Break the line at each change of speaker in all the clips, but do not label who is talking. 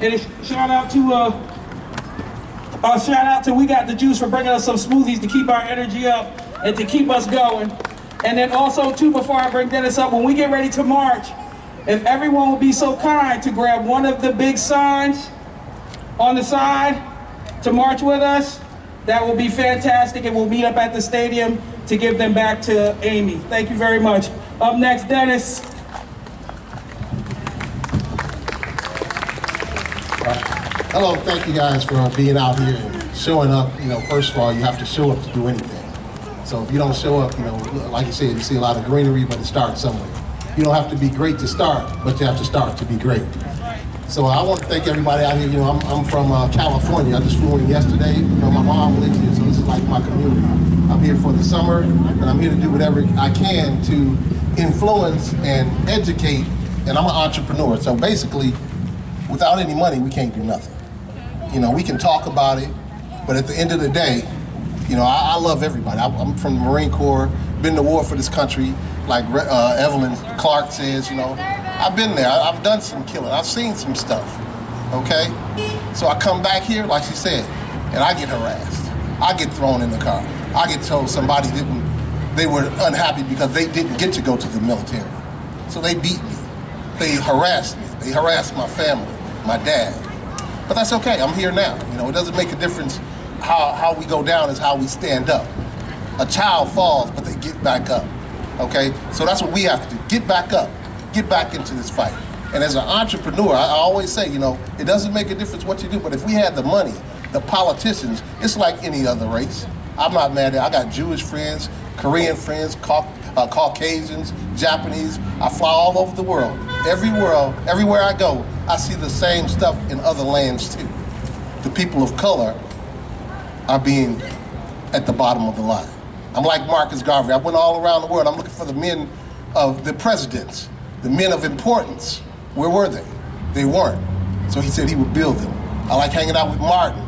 And a shout out to We Got the Juice for bringing us some smoothies to keep our energy up and to keep us going. And then also too, before I bring Dennis up, when we get ready to march, if everyone would be so kind to grab one of the big signs on the side to march with us, that will be fantastic, and we'll meet up at the stadium to give them back to Amy. Thank you very much. Up next, Dennis.
Hello, thank you guys for being out here and showing up. You know, first of all, you have to show up to do anything. So if you don't show up, you know, like you said, you see a lot of greenery, but it starts somewhere. You don't have to be great to start, but you have to start to be great. So I want to thank everybody out here. You know, I'm from California. I just flew in yesterday. You know, my mom lives here, so this is like my community. I'm here for the summer, and I'm here to do whatever I can to influence and educate, and I'm an entrepreneur. So basically, without any money, we can't do nothing. You know, we can talk about it, but at the end of the day, you know, I love everybody. I'm from the Marine Corps, been to war for this country, like Evelyn Clark says, you know. I've been there, I've done some killing, I've seen some stuff, okay? So I come back here, like she said, and I get harassed. I get thrown in the car. I get told they were unhappy because they didn't get to go to the military. So they beat me, they harassed me, they harassed my family, my dad. But that's okay, I'm here now. You know, it doesn't make a difference how we go down, is how we stand up. A child falls, but they get back up, okay? So that's what we have to do, get back up, get back into this fight. And as an entrepreneur, I always say, you know, it doesn't make a difference what you do, but if we had the money, the politicians, it's like any other race. I'm not mad at it. I got Jewish friends, Korean friends, Caucasians, Japanese. I fly all over the world. Everywhere I go, I see the same stuff in other lands too. The people of color are being at the bottom of the line. I'm like Marcus Garvey. I went all around the world. I'm looking for the men of the presidents, the men of importance. Where were they? They weren't. So he said he would build them. I like hanging out with Martin.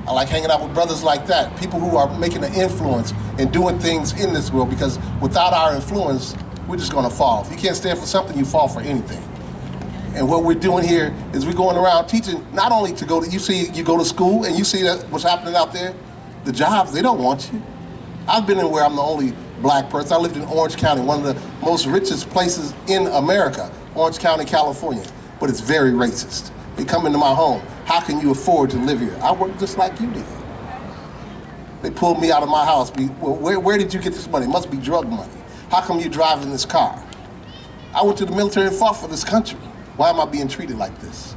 I like hanging out with brothers like that, people who are making an influence and doing things in this world, because without our influence, we're just gonna fall. If you can't stand for something, you fall for anything. And what we're doing here is we're going around teaching, not only to go to, you go to school and you see that what's happening out there, the jobs, they don't want you. I've been in where I'm the only black person. I lived in Orange County, one of the most richest places in America, Orange County, California, but it's very racist. They come into my home. How can you afford to live here? I work just like you did. They pulled me out of my house. Well, where did you get this money? It must be drug money. How come you driving this car? I went to the military and fought for this country. Why am I being treated like this?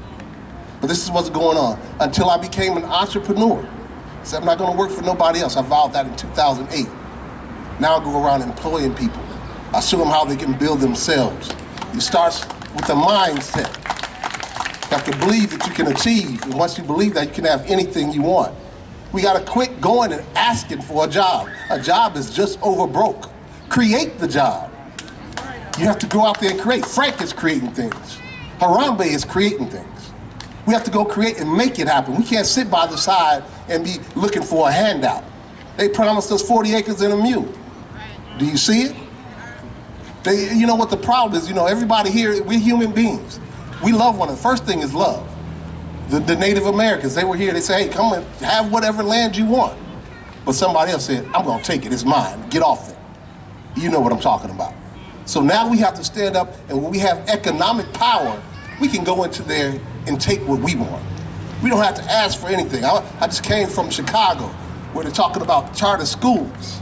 But this is what's going on. Until I became an entrepreneur. I said, I'm not gonna work for nobody else. I vowed that in 2008. Now I go around employing people. I show them how they can build themselves. It starts with a mindset. You have to believe that you can achieve. And once you believe that, you can have anything you want. We gotta quit going and asking for a job. A job is just over broke. Create the job. You have to go out there and create. Frank is creating things. Harambe is creating things. We have to go create and make it happen. We can't sit by the side and be looking for a handout. They promised us 40 acres and a mule. Do you see it? You know what the problem is? You know, everybody here, we're human beings. We love one another. First thing is love. The Native Americans, they were here, they say, hey, come and have whatever land you want. But somebody else said, I'm gonna take it, it's mine, get off it. You know what I'm talking about. So now we have to stand up, and when we have economic power, we can go into there and take what we want. We don't have to ask for anything. I just came from Chicago, where they're talking about charter schools.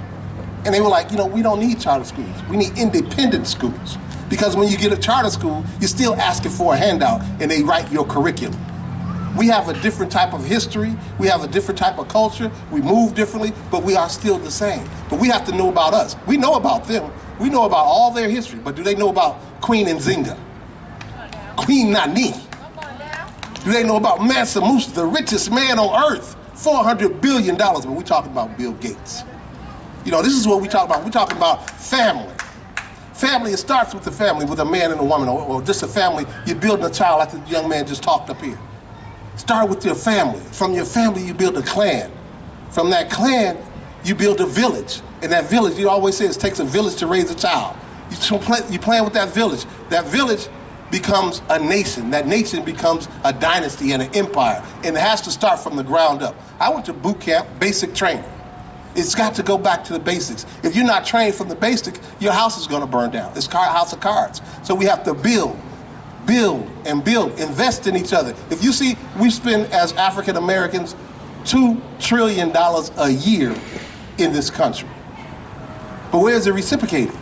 And they were like, you know, we don't need charter schools. We need independent schools. Because when you get a charter school, you're still asking for a handout, and they write your curriculum. We have a different type of history. We have a different type of culture. We move differently, but we are still the same. But we have to know about us. We know about them. We know about all their history, but do they know about Queen Nzinga? Queen Nani? Do they know about Mansa Musa, the richest man on earth? $400 billion, but we're talking about Bill Gates. You know, this is what we talk about. We're talking about family. Family, it starts with the family, with a man and a woman, or just a family. You're building a child like the young man just talked up here. Start with your family. From your family, you build a clan. From that clan, you build a village. And that village, you always say, it takes a village to raise a child. You plan with that village. That village becomes a nation. That nation becomes a dynasty and an empire. And it has to start from the ground up. I went to boot camp, basic training. It's got to go back to the basics. If you're not trained from the basics, your house is going to burn down. It's house of cards. So we have to build, and build, invest in each other. If you see, we spend as African Americans $2 trillion a year in this country. But where is it reciprocated?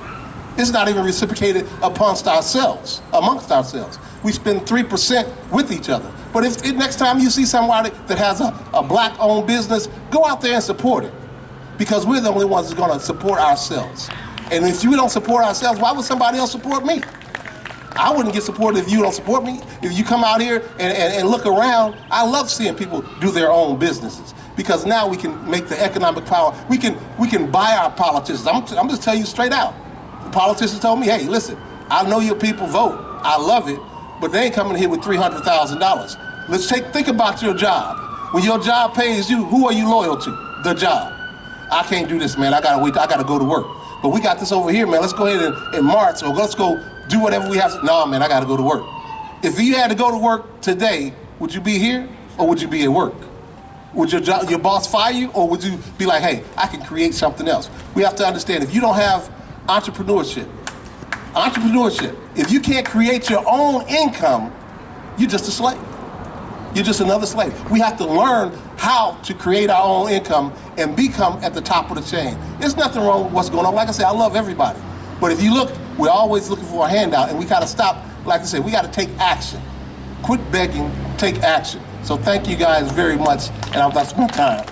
It's not even reciprocated amongst ourselves. We spend 3% with each other. But if next time you see somebody that has a black-owned business, go out there and support it. Because we're the only ones that's going to support ourselves. And if you don't support ourselves, why would somebody else support me? I wouldn't get supported if you don't support me. If you come out here and look around, I love seeing people do their own businesses. Because now we can make the economic power. We can buy our politicians. I'm just telling you straight out. The politicians told me, hey, listen, I know your people vote. I love it, but they ain't coming here with $300,000. Let's think about your job. When your job pays you, who are you loyal to? The job. I can't do this, man. I gotta wait. I gotta go to work. But we got this over here, man. Let's go ahead and march, or let's go do whatever we have to. No, man, I gotta go to work. If you had to go to work today, would you be here or would you be at work? Would your boss fire you, or would you be like, hey, I can create something else? We have to understand, if you don't have entrepreneurship, if you can't create your own income, you're just a slave. You're just another slave. We have to learn how to create our own income and become at the top of the chain. There's nothing wrong with what's going on. Like I said, I love everybody. But if you look, we're always looking for a handout, and we gotta stop. Like I said, we gotta take action. Quit begging, take action. So thank you guys very much, and that's my time.